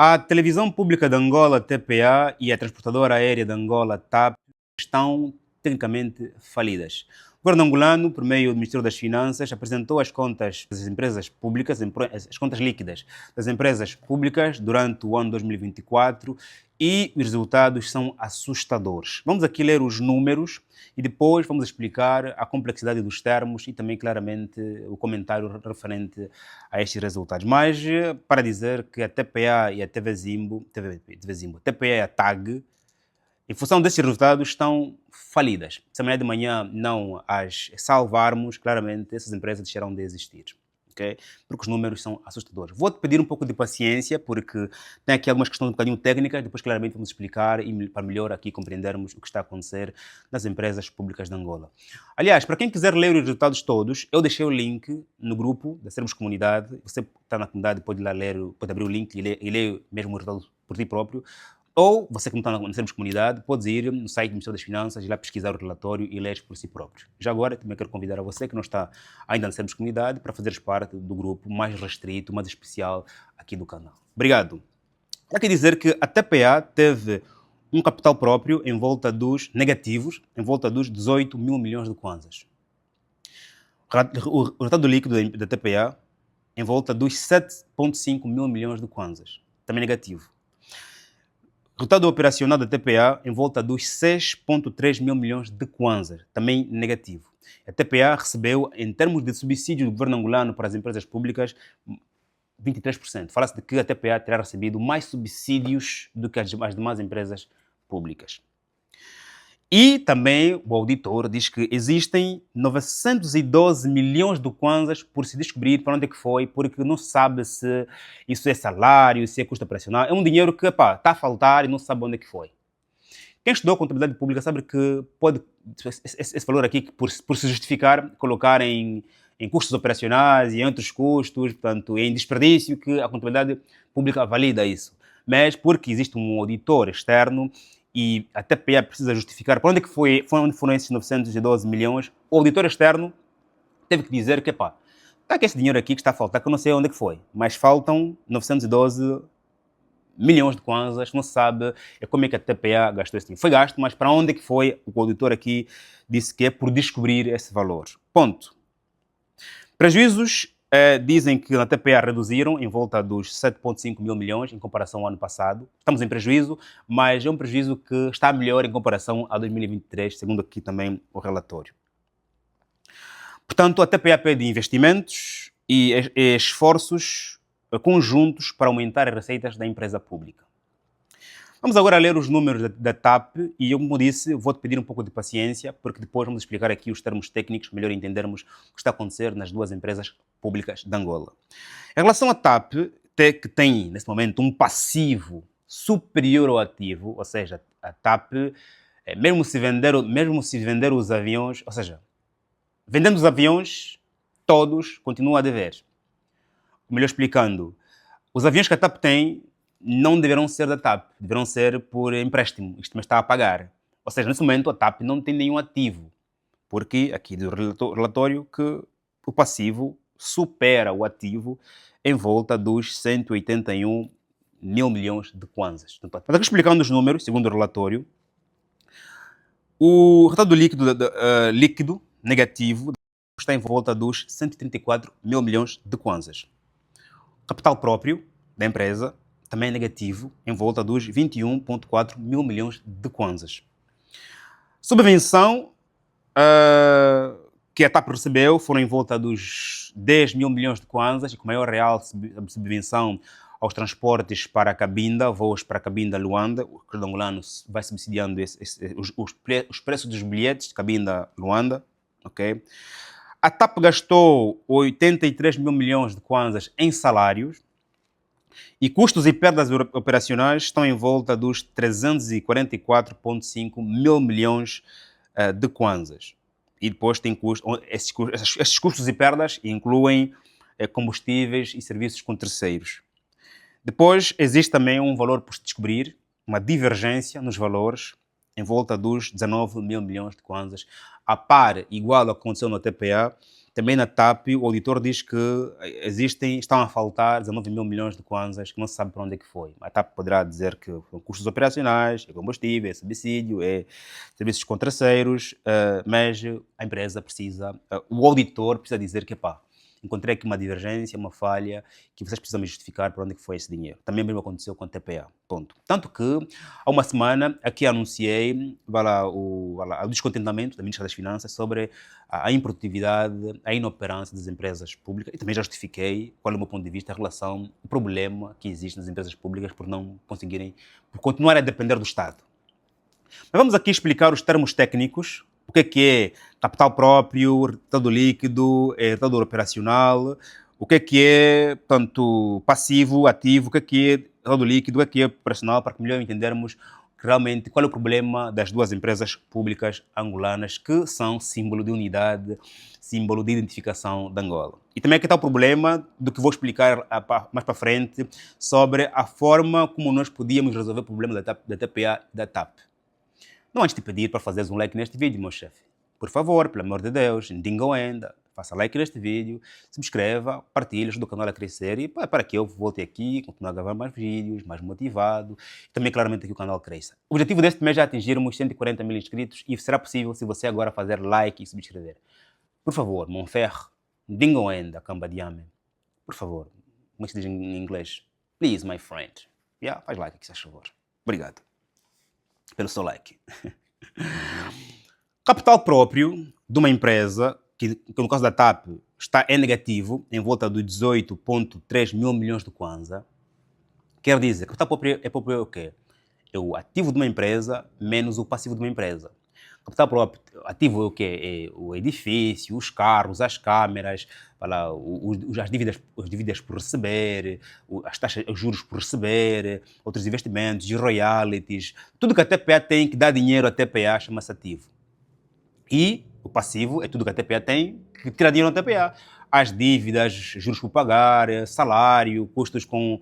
A televisão pública de Angola, TPA, e a transportadora aérea de Angola, TAP, estão tecnicamente falidas. O governo angolano, por meio do Ministério das Finanças, apresentou as contas das empresas públicas, as contas líquidas das empresas públicas durante o ano 2024 e os resultados são assustadores. Vamos aqui ler os números e depois vamos explicar a complexidade dos termos e também claramente o comentário referente a estes resultados. Mas para dizer que a TPA e a TV Zimbo, TPA e a TAG, em função desses resultados, estão falidas. Se amanhã de manhã não as salvarmos, claramente essas empresas deixarão de existir. Okay? Porque os números são assustadores. Vou-te pedir um pouco de paciência, porque tem aqui algumas questões um bocadinho técnicas, depois claramente vamos explicar e para melhor aqui compreendermos o que está a acontecer nas empresas públicas de Angola. Aliás, para quem quiser ler os resultados todos, eu deixei o link no grupo da Sermos Comunidade. Você está na comunidade, pode ir lá ler, pode abrir o link e ler mesmo o resultado por ti próprio. Ou você que não está na Sermos Comunidade, pode ir no site do Ministério das Finanças e lá pesquisar o relatório e ler por si próprio. Já agora, também quero convidar a você que não está ainda na Sermos Comunidade para fazeres parte do grupo mais restrito, mais especial aqui do canal. Obrigado. Há que dizer que a TPA teve um capital próprio em volta dos negativos, em volta dos 18 mil milhões de kwanzas. O resultado líquido da TPA em volta dos 7,5 mil milhões de kwanzas, também negativo. O resultado operacional da TPA em volta dos 6,3 mil milhões de kwanzas, também negativo. A TPA recebeu, em termos de subsídio do governo angolano para as empresas públicas, 23%. Fala-se de que a TPA terá recebido mais subsídios do que as demais empresas públicas. E também o auditor diz que existem 912 milhões de kwanzas por se descobrir para onde é que foi, porque não se sabe se isso é salário, se é custo operacional. É um dinheiro que está a faltar e não se sabe onde é que foi. Quem estudou contabilidade pública sabe que pode, esse valor aqui, por se justificar, colocar em custos operacionais e em outros custos, portanto, em desperdício, que a contabilidade pública valida isso. Mas porque existe um auditor externo e a TPA precisa justificar para onde é que onde foram esses 912 milhões, o auditor externo teve que dizer que, está aqui esse dinheiro aqui que está a faltar, que eu não sei onde é que foi, mas faltam 912 milhões de kwanzas, não se sabe como é que a TPA gastou esse dinheiro. Foi gasto, mas para onde é que foi? O auditor aqui disse que é por descobrir esse valor. Ponto. Prejuízos dizem que na TPA reduziram em volta dos 7,5 mil milhões em comparação ao ano passado. Estamos em prejuízo, mas é um prejuízo que está melhor em comparação a 2023, segundo aqui também o relatório. Portanto, a TPA pede investimentos e esforços conjuntos para aumentar as receitas da empresa pública. Vamos agora ler os números da TAP e, como disse, vou-te pedir um pouco de paciência, porque depois vamos explicar aqui os termos técnicos, para melhor entendermos o que está a acontecer nas duas empresas públicas de Angola. Em relação à TAP, que tem, nesse momento, um passivo superior ao ativo, ou seja, a TAP, mesmo se vender os aviões, ou seja, vendendo os aviões, todos continuam a dever. Melhor explicando, os aviões que a TAP tem não deverão ser da TAP, deverão ser por empréstimo, isto me está a pagar. Ou seja, nesse momento a TAP não tem nenhum ativo, porque aqui do relatório que o passivo supera o ativo em volta dos 181 mil milhões de kwanzas. Mas aqui explicando os números, segundo o relatório, o resultado líquido negativo está em volta dos 134 mil milhões de kwanzas. O capital próprio da empresa também é negativo, em volta dos 21,4 mil milhões de kwanzas. Subvenção que a TAP recebeu foram em volta dos 10 mil milhões de kwanzas, e com maior real subvenção aos transportes para a Cabinda, voos para a Cabinda, Luanda. O governo angolano vai subsidiando os preços dos bilhetes de Cabinda, Luanda. Okay? A TAP gastou 83 mil milhões de kwanzas em salários, e custos e perdas operacionais estão em volta dos 344,5 mil milhões de kwanzas. E depois tem esses custos e perdas incluem combustíveis e serviços com terceiros. Depois existe também um valor por se descobrir, uma divergência nos valores em volta dos 19 mil milhões de kwanzas, a par, igual ao que aconteceu na TPA, também na TAP, o auditor diz que estão a faltar 19 mil milhões de kwanzas que não se sabe para onde é que foi. A TAP poderá dizer que são custos operacionais, é combustível, é subsídio, é serviços com terceiros, mas a empresa precisa, o auditor precisa dizer que, pá, encontrei aqui uma divergência, uma falha, que vocês precisam me justificar para onde é que foi esse dinheiro. Também mesmo aconteceu com a TPA. Ponto. Tanto que, há uma semana, aqui anunciei o descontentamento da Ministra das Finanças sobre a improdutividade, a inoperância das empresas públicas, e também já justifiquei qual é o meu ponto de vista em relação ao problema que existe nas empresas públicas por não conseguirem, por continuarem a depender do Estado. Mas vamos aqui explicar os termos técnicos, o que é capital próprio, resultado líquido, resultado operacional, o que é, portanto, passivo, ativo, o que é resultado líquido, o que é operacional, para que melhor entendermos realmente qual é o problema das duas empresas públicas angolanas que são símbolo de unidade, símbolo de identificação de Angola. E também aqui está o problema do que vou explicar mais para frente sobre a forma como nós podíamos resolver o problema da TPA e da TAP. Não antes de pedir para fazeres um like neste vídeo, meu chefe. Por favor, pelo amor de Deus, ainda, faça like neste vídeo, subscreva, partilhe, ajude o canal a crescer e para que eu volte aqui, continuar a gravar mais vídeos, mais motivado, e também claramente que o canal cresça. O objetivo deste mês é atingirmos 140 mil inscritos e será possível se você agora fazer like e subscrever. Por favor, mon frère, ainda, cambadiame. Por favor, como é que se diz em inglês? Please, my friend. Faz like aqui, se faz favor. Obrigado pelo seu like. Capital próprio de uma empresa, que no caso da TAP está em negativo, em volta de 18,3 mil milhões de kwanza, quer dizer, capital próprio é o quê? É o ativo de uma empresa menos o passivo de uma empresa. Capital próprio, ativo é o quê? É o edifício, os carros, as câmeras, as dívidas por receber, as taxas, os juros por receber, outros investimentos, os royalties, tudo que a TPA tem que dá dinheiro à TPA chama-se ativo. E o passivo é tudo que a TPA tem que tira dinheiro da TPA. As dívidas, juros por pagar, salário, custos com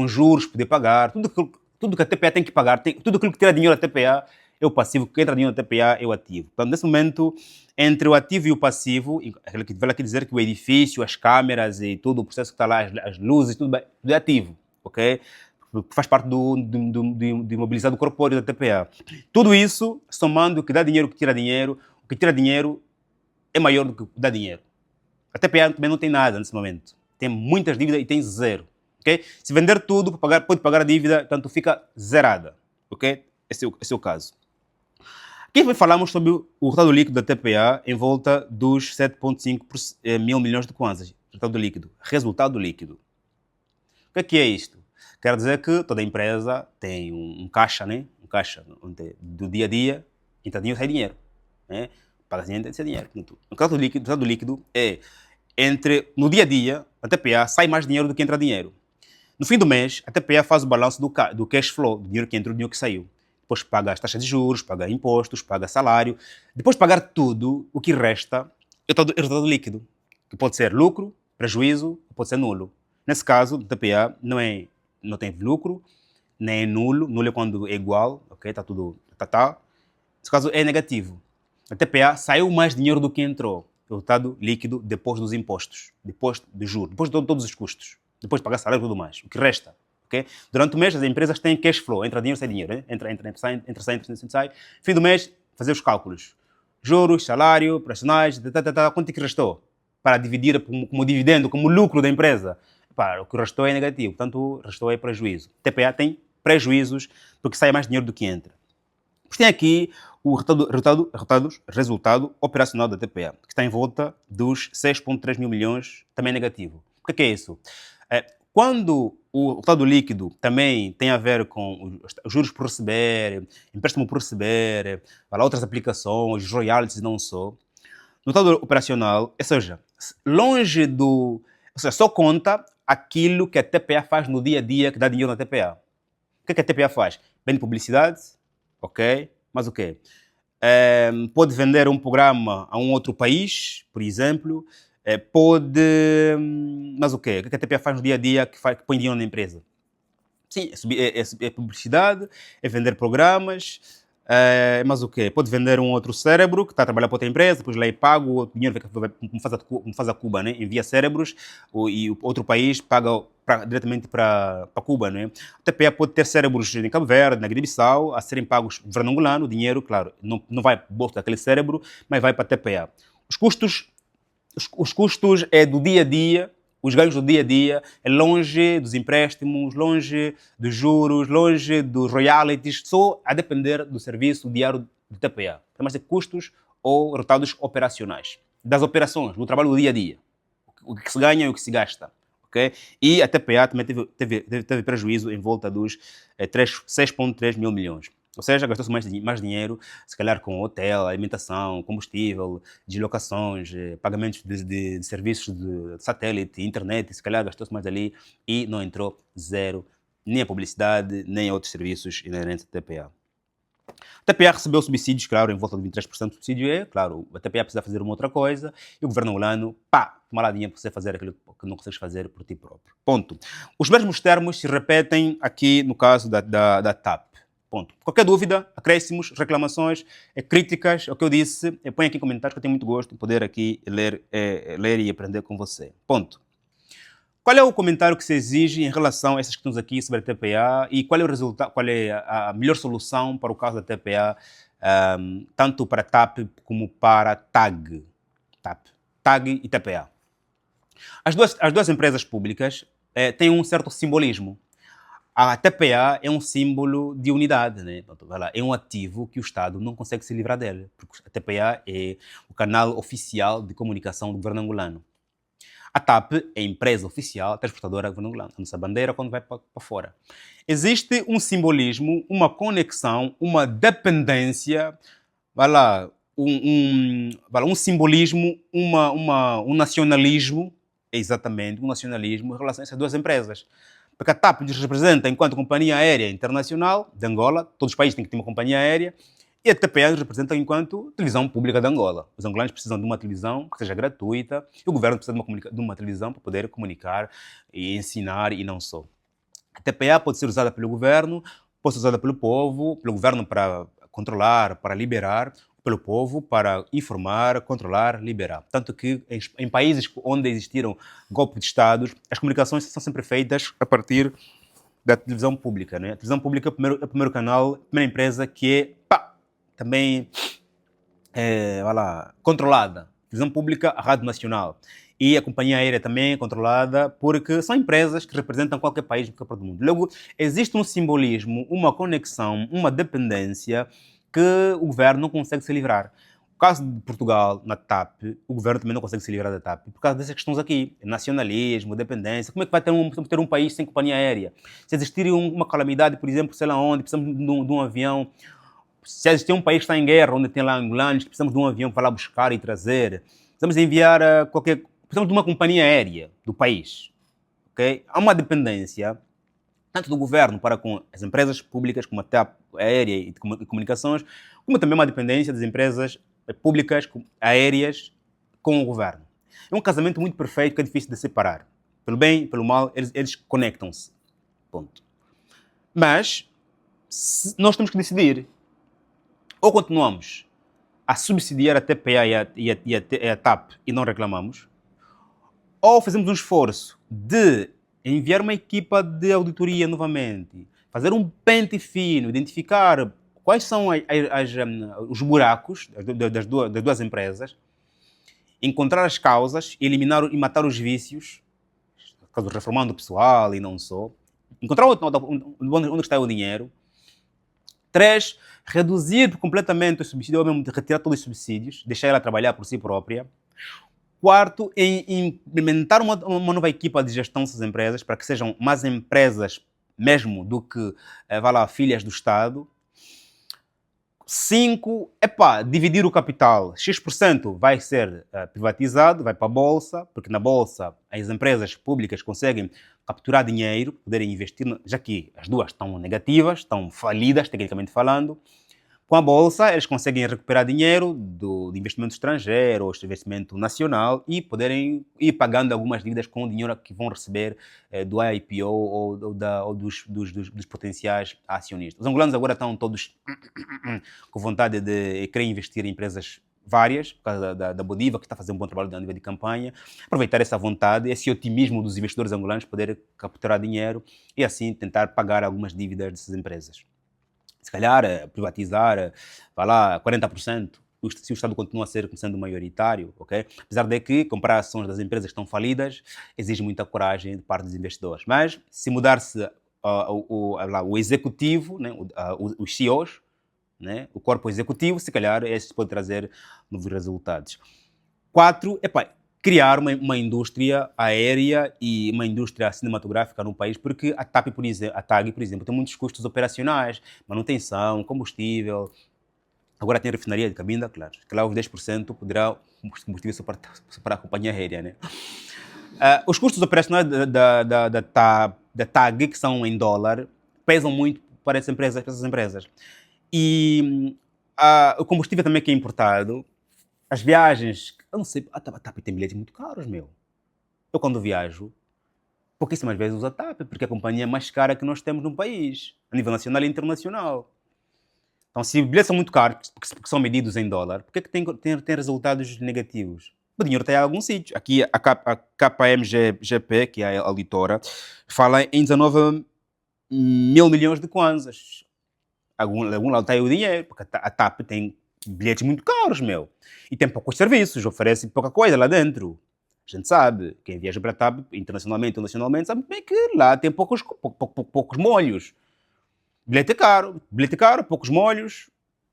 juros poder pagar, tudo que a TPA tem que pagar, tudo aquilo que tira dinheiro da TPA é o passivo, que entra dinheiro da TPA é o ativo. Portanto, nesse momento, entre o ativo e o passivo, aquilo que vale aqui dizer que o edifício, as câmeras e todo o processo que está lá, as luzes, tudo é ativo, ok? Faz parte do imobilizado corpóreo da TPA. Tudo isso, somando o que dá dinheiro, o que tira dinheiro é maior do que dá dinheiro. A TPA também não tem nada nesse momento. Tem muitas dívidas e tem zero. Okay? Se vender tudo, pode pagar a dívida, portanto fica zerada. Okay? Esse é o caso. Aqui falamos sobre o resultado líquido da TPA em volta dos 7,5 mil milhões de kwanzas. Resultado líquido. Resultado líquido. O que é isto? Quer dizer que toda empresa tem um caixa, né? Um caixa do dia a dia, entra dinheiro, sai dinheiro. Né? Paga dinheiro, sai dinheiro. No caso do resultado líquido é no dia a dia, a TPA sai mais dinheiro do que entra dinheiro. No fim do mês, a TPA faz o balanço do cash flow, do dinheiro que entrou e do dinheiro que saiu. Depois paga as taxas de juros, paga impostos, paga salário. Depois de pagar tudo, o que resta é o resultado líquido, que pode ser lucro, prejuízo, pode ser nulo. Nesse caso, a TPA não tem lucro, nem é nulo. Nulo é quando é igual, ok? Está tudo. Nesse caso, é negativo. A TPA saiu mais dinheiro do que entrou. Resultado líquido depois dos impostos, depois de juros, depois de todos os custos, depois de pagar salário e tudo mais. O que resta, ok? Durante o mês, as empresas têm cash flow. Entra dinheiro, sai dinheiro. Né? Entra, sai. Fim do mês, fazer os cálculos. Juros, salário, operacionais, quanto é que restou? Para dividir como dividendo, como lucro da empresa. O que restou é negativo, portanto, o restou é prejuízo. TPA tem prejuízos porque sai mais dinheiro do que entra. Mas tem aqui o resultado operacional da TPA, que está em volta dos 6,3 mil milhões, também negativo. O que é isso? Quando o resultado líquido também tem a ver com os juros por receber, empréstimo por receber, para outras aplicações, royalties não só, no resultado operacional, ou seja, só conta aquilo que a TPA faz no dia a dia que dá dinheiro na TPA. O que a TPA faz? Vende publicidade, ok, mas o quê? Pode vender um programa a um outro país, por exemplo, mas o quê? O que a TPA faz no dia a dia que põe dinheiro na empresa? Sim, é publicidade, é vender programas, Mas o quê? Pode vender um outro cérebro que está a trabalhar para outra empresa, depois lá é pago, o dinheiro como faz a Cuba, né? Envia cérebros e o outro país paga diretamente para Cuba. Né? A TPA pode ter cérebros em Cabo Verde, na Guiné-Bissau, a serem pagos no governo angolano, o dinheiro, claro, não vai para o bolso daquele cérebro, mas vai para a TPA. Os custos é do dia a dia, os ganhos do dia a dia, é longe dos empréstimos, longe dos juros, longe dos royalties, só a depender do serviço diário do TPA. Chama-se custos ou resultados operacionais. Das operações, do trabalho do dia a dia. O que se ganha e o que se gasta. Okay? E a TPA também teve prejuízo em volta dos 6,3 mil milhões. Ou seja, gastou-se mais dinheiro, se calhar com hotel, alimentação, combustível, deslocações, pagamentos de serviços de satélite, internet, se calhar gastou-se mais ali e não entrou zero, nem a publicidade, nem a outros serviços inerentes à TPA. A TPA recebeu subsídios, claro, em volta de 23% de subsídio, claro, a TPA precisa fazer uma outra coisa e o governo angolano, toma lá dinheiro para você fazer aquilo que não consegues fazer por ti próprio. Ponto. Os mesmos termos se repetem aqui no caso da TAP. Ponto. Qualquer dúvida, acréscimos, reclamações, críticas, o que eu disse, põe aqui em comentários que eu tenho muito gosto de poder aqui ler e aprender com você. Ponto. Qual é o comentário que se exige em relação a essas questões aqui sobre a TPA e qual é o resultado, qual é a melhor solução para o caso da TPA, tanto para TAP como para TAG? TAG e TPA. As duas empresas públicas têm um certo simbolismo. A TPA é um símbolo de unidade, né? É um ativo que o Estado não consegue se livrar dele, porque a TPA é o canal oficial de comunicação do governo angolano. A TAP é a empresa oficial transportadora do governo angolano, a nossa bandeira quando vai para fora. Existe um simbolismo, uma conexão, uma dependência, um simbolismo, um nacionalismo, exatamente, um nacionalismo em relação a essas duas empresas. Porque a TAP nos representa enquanto companhia aérea internacional de Angola, todos os países têm que ter uma companhia aérea, e a TPA nos representa enquanto televisão pública de Angola. Os angolanos precisam de uma televisão que seja gratuita, e o governo precisa de uma televisão para poder comunicar e ensinar, e não só. A TPA pode ser usada pelo governo, pode ser usada pelo povo, pelo governo para controlar, para liberar, pelo povo para informar, controlar, liberar. Tanto que em países onde existiram golpes de Estados, as comunicações são sempre feitas a partir da televisão pública. Né? A televisão pública é o primeiro canal, a primeira empresa que é também controlada. A televisão pública, a Rádio Nacional. E a companhia aérea também é controlada porque são empresas que representam qualquer país, qualquer parte do mundo. Logo, existe um simbolismo, uma conexão, uma dependência que o governo não consegue se livrar. No caso de Portugal, na TAP, o governo também não consegue se livrar da TAP por causa dessas questões aqui. Nacionalismo, dependência. Como é que vai ter um país sem companhia aérea? Se existir uma calamidade, por exemplo, sei lá onde, precisamos de um avião. Se existir um país que está em guerra, onde tem lá angolanos, precisamos de um avião para lá buscar e trazer. Precisamos enviar precisamos de uma companhia aérea do país. Okay? Há uma dependência tanto do governo para com as empresas públicas, como a TAP aérea e de comunicações, como também uma dependência das empresas públicas aéreas com o governo. É um casamento muito perfeito que é difícil de separar. Pelo bem e pelo mal, eles conectam-se. Ponto. Mas nós temos que decidir. Ou continuamos a subsidiar a TPA e a TAP e não reclamamos, ou fazemos um esforço de enviar uma equipa de auditoria novamente, fazer um pente fino, identificar quais são os buracos das duas empresas, encontrar as causas, eliminar e matar os vícios, reformando o pessoal e não só, encontrar onde está o dinheiro. 3, reduzir completamente o subsídio, ou mesmo retirar todos os subsídios, deixar ela trabalhar por si própria. 4, implementar uma nova equipa de gestão dessas empresas, para que sejam mais empresas mesmo do que filhas do Estado. 5, dividir o capital. X% vai ser privatizado, vai para a Bolsa, porque na Bolsa as empresas públicas conseguem capturar dinheiro, poderem investir, já que as duas estão negativas, estão falidas, tecnicamente falando. Com a bolsa, eles conseguem recuperar dinheiro do investimento estrangeiro ou investimento nacional e poderem ir pagando algumas dívidas com o dinheiro que vão receber do IPO ou dos potenciais acionistas. Os angolanos agora estão todos com vontade de querer investir em empresas várias, por causa da Bodiva, que está a fazer um bom trabalho a nível de campanha, aproveitar essa vontade, esse otimismo dos investidores angolanos, poder capturar dinheiro e assim tentar pagar algumas dívidas dessas empresas. Se calhar, privatizar, vai lá, 40%, se o Estado continua a ser sendo maioritário, ok? Apesar de que comprar ações das empresas que estão falidas exige muita coragem de parte dos investidores. Mas, se mudar-se o executivo, né, os CEOs, né, o corpo executivo, se calhar, este pode trazer novos resultados. 4, criar uma indústria aérea e uma indústria cinematográfica no país, porque a TAP, por exemplo, tem muitos custos operacionais, manutenção, combustível. Agora tem a refinaria de Cabinda, claro. Que lá os 10% poderá combustível só para a companhia aérea, né? Os custos operacionais da TAG, que são em dólar, pesam muito para essas empresas. E o combustível também que é importado. As viagens, eu não sei, a TAP tem bilhetes muito caros, meu. Eu quando viajo, pouquíssimas vezes uso a TAP, porque é a companhia mais cara que nós temos no país, a nível nacional e internacional. Então, se os bilhetes são muito caros, porque são medidos em dólar, por que tem resultados negativos? O dinheiro está em algum sítio. Aqui a KPMG, que é a auditora, fala em 19 mil milhões de kwanzas. Algum lado está aí o dinheiro, porque a TAP tem bilhetes muito caros, meu. E tem poucos serviços, oferece pouca coisa lá dentro. A gente sabe, quem viaja para a TAP, internacionalmente ou nacionalmente, sabe bem que lá tem poucos molhos. Bilhete caro, poucos molhos.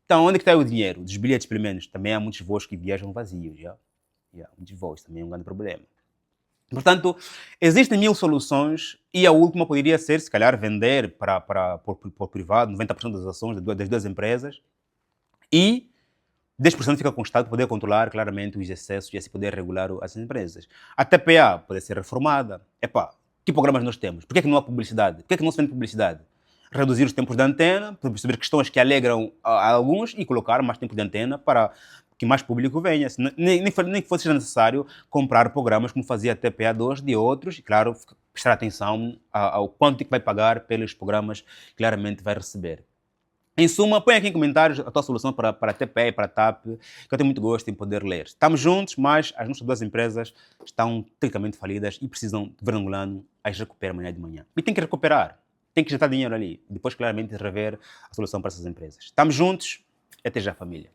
Então, onde é que está o dinheiro? Dos bilhetes, pelo menos. Também há muitos voos que viajam vazios, já. Muitos voos, também é um grande problema. Portanto, existem 1000 soluções e a última poderia ser, se calhar, vender por privado 90% das ações das duas empresas e 10% fica com o Estado poder controlar claramente os excessos e assim poder regular as empresas. A TPA pode ser reformada. Que programas nós temos? Por que não há publicidade? Por que não se vende publicidade? Reduzir os tempos de antena, perceber questões que alegram a alguns e colocar mais tempo de antena para que mais público venha. Nem que fosse necessário comprar programas como fazia a TPA2 de outros e, claro, prestar atenção ao quanto que vai pagar pelos programas que claramente vai receber. Em suma, põe aqui em comentários a tua solução para a TPE e para a TAP, que eu tenho muito gosto em poder ler. Estamos juntos, mas as nossas duas empresas estão tecnicamente falidas e precisam do governo angolano as recuperar amanhã de manhã. E tem que recuperar, tem que injetar dinheiro ali, depois claramente rever a solução para essas empresas. Estamos juntos, até já família.